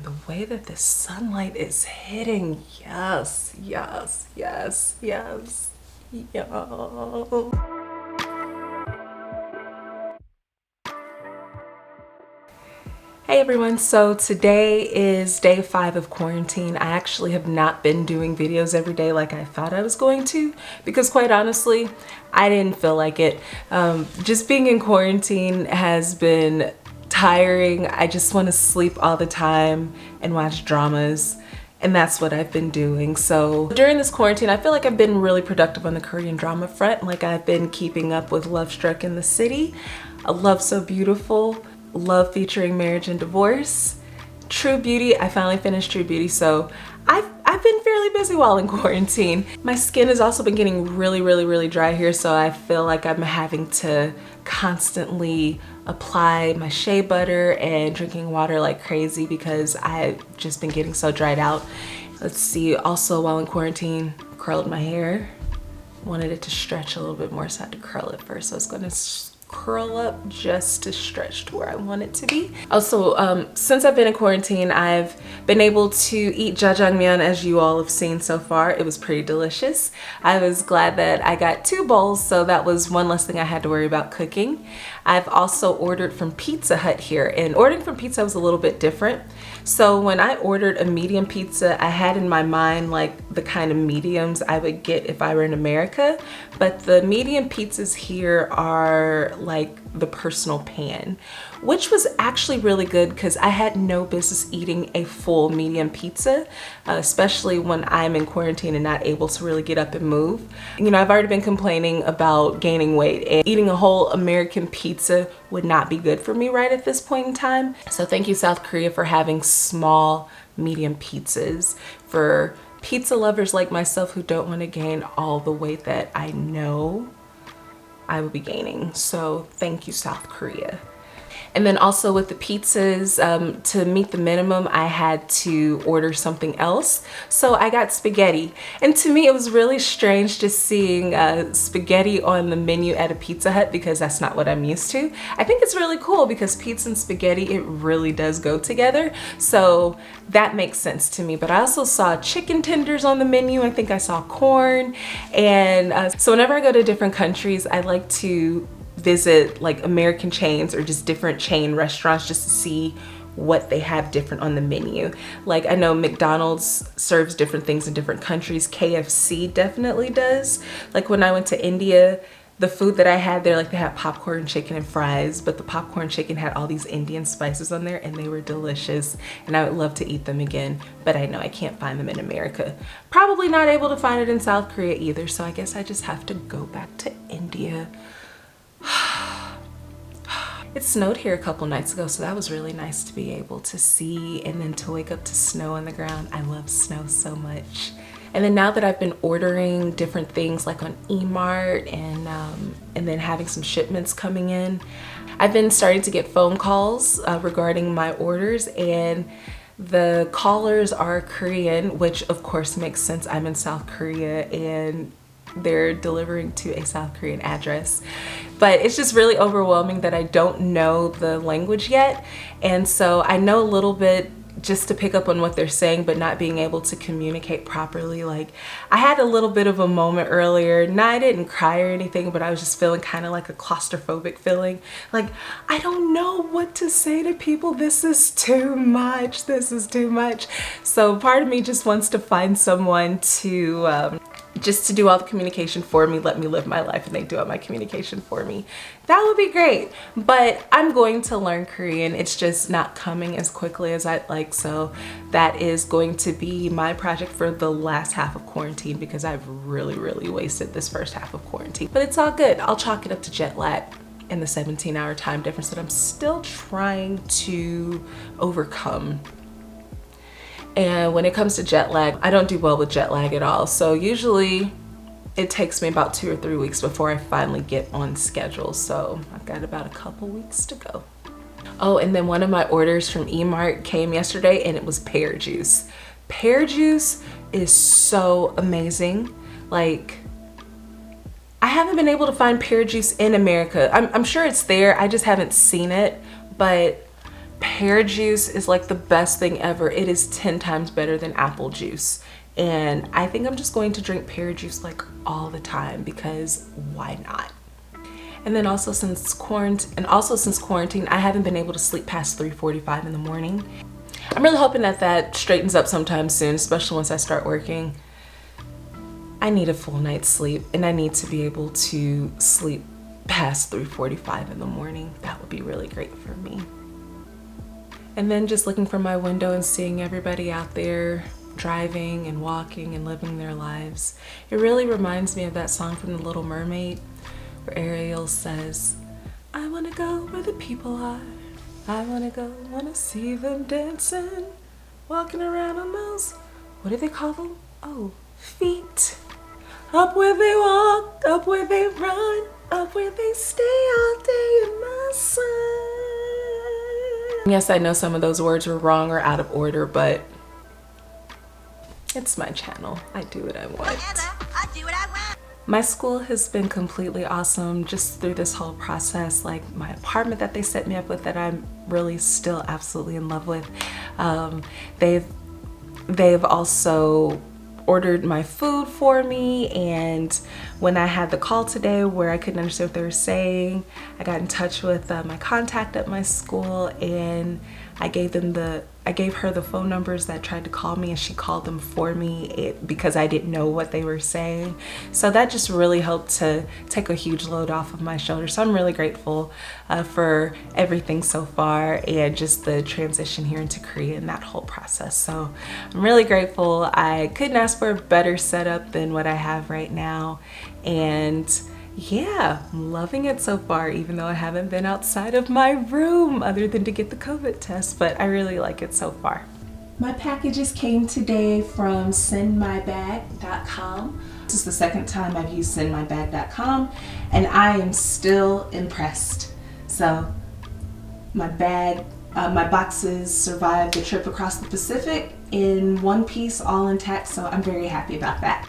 the way that the sunlight is hitting. Yes, yes, yes, yes, yeah. Hey everyone, so today is day 5 of quarantine. I actually have not been doing videos every day like I thought I was going to, because quite honestly, I didn't feel like it. Just being in quarantine has been tiring. I just want to sleep all the time and watch dramas. And that's what I've been doing. So during this quarantine, I feel like I've been really productive on the Korean drama front. Like I've been keeping up with Love Struck in the City, Love So Beautiful, Love Featuring Marriage and Divorce, True Beauty. I finally finished True Beauty, so I've been fairly busy while in quarantine. My skin has also been getting really dry here, so I feel like I'm having to constantly apply my shea butter and drinking water like crazy because I've just been getting so dried out. Let's see, also while in quarantine, curled my hair. Wanted it to stretch a little bit more, so I had to curl it first. So it's gonna curl up just to stretch to where I want it to be. Also, since I've been in quarantine, I've been able to eat jjajangmyeon, as you all have seen so far. It was pretty delicious. I was glad that I got 2 bowls, so that was one less thing I had to worry about cooking. I've also ordered from Pizza Hut here, and ordering from Pizza Hut was a little bit different. So when I ordered a medium pizza, I had in my mind like the kind of mediums I would get if I were in America, but the medium pizzas here are like the personal pan, which was actually really good because I had no business eating a full medium pizza, especially when I'm in quarantine and not able to really get up and move. You know, I've already been complaining about gaining weight, and eating a whole American pizza would not be good for me right at this point in time. So thank you, South Korea, for having small medium pizzas for pizza lovers like myself who don't want to gain all the weight that I know I will be gaining. So thank you, South Korea. And then also with the pizzas, to meet the minimum, I had to order something else. So I got spaghetti. And to me, it was really strange just seeing spaghetti on the menu at a Pizza Hut because that's not what I'm used to. I think it's really cool because pizza and spaghetti, it really does go together. So that makes sense to me. But I also saw chicken tenders on the menu. I think I saw corn. And so whenever I go to different countries, I like to visit like American chains or just different chain restaurants just to see what they have different on the menu. Like I know McDonald's serves different things in different countries. KFC definitely does. Like when I went to India, the food that I had there, like they had popcorn chicken and fries, but the popcorn chicken had all these Indian spices on there and they were delicious, and I would love to eat them again, but I know I can't find them in America. Probably not able to find it in South Korea either, so I guess I just have to go back to India. It snowed here a couple nights ago, so that was really nice to be able to see, and then to wake up to snow on the ground. I love snow so much. And then now that I've been ordering different things like on eMart and then having some shipments coming in, I've been starting to get phone calls regarding my orders, and the callers are Korean, which of course makes sense. I'm in South Korea and they're delivering to a South Korean address. But it's just really overwhelming that I don't know the language yet. And so I know a little bit just to pick up on what they're saying, but not being able to communicate properly. Like I had a little bit of a moment earlier. No, I didn't cry or anything, but I was just feeling kind of like a claustrophobic feeling. Like, I don't know what to say to people. This is too much. This is too much. So part of me just wants to find someone to just to do all the communication for me, let me live my life, and they do all my communication for me. That would be great, but I'm going to learn Korean. It's just not coming as quickly as I'd like, so that is going to be my project for the last half of quarantine because I've really wasted this first half of quarantine. But it's all good. I'll chalk it up to jet lag and the 17-hour time difference that I'm still trying to overcome. And when it comes to jet lag, I don't do well with jet lag at all. So usually it takes me about 2 or 3 weeks before I finally get on schedule. So I've got about a couple weeks to go. Oh, and then one of my orders from eMart came yesterday and it was pear juice. Pear juice is so amazing. Like, I haven't been able to find pear juice in America. I'm sure it's there, I just haven't seen it, but pear juice is like the best thing ever. It is 10 times better than apple juice. And I think I'm just going to drink pear juice like all the time because why not? And then also since quarantine, I haven't been able to sleep past 3:45 in the morning. I'm really hoping that that straightens up sometime soon, especially once I start working. I need a full night's sleep and I need to be able to sleep past 3:45 in the morning. That would be really great for me. And then just looking from my window and seeing everybody out there driving and walking and living their lives. It really reminds me of that song from The Little Mermaid where Ariel says, I wanna go where the people are. I wanna go, wanna see them dancing, walking around on those, what do they call them? Oh, feet. Up where they walk, up where they run, up where they stay all day in the sun. Yes, I know some of those words were wrong or out of order, but it's my channel. I do what I want. Whatever. I do what I want. My school has been completely awesome just through this whole process. Like my apartment that they set me up with that I'm really still absolutely in love with. They've also ordered my food for me, and when I had the call today where I couldn't understand what they were saying, I got in touch with my contact at my school, and I gave her the phone numbers that tried to call me, and she called them for me because I didn't know what they were saying. So that just really helped to take a huge load off of my shoulders. So I'm really grateful for everything so far and just the transition here into Korea and that whole process. So I'm really grateful. I couldn't ask for a better setup than what I have right now. And yeah, I'm loving it so far, even though I haven't been outside of my room other than to get the COVID test, but I really like it so far. My packages came today from sendmybag.com. This is the second time I've used sendmybag.com, and I am still impressed. So my boxes survived the trip across the Pacific in one piece, all intact, so I'm very happy about that.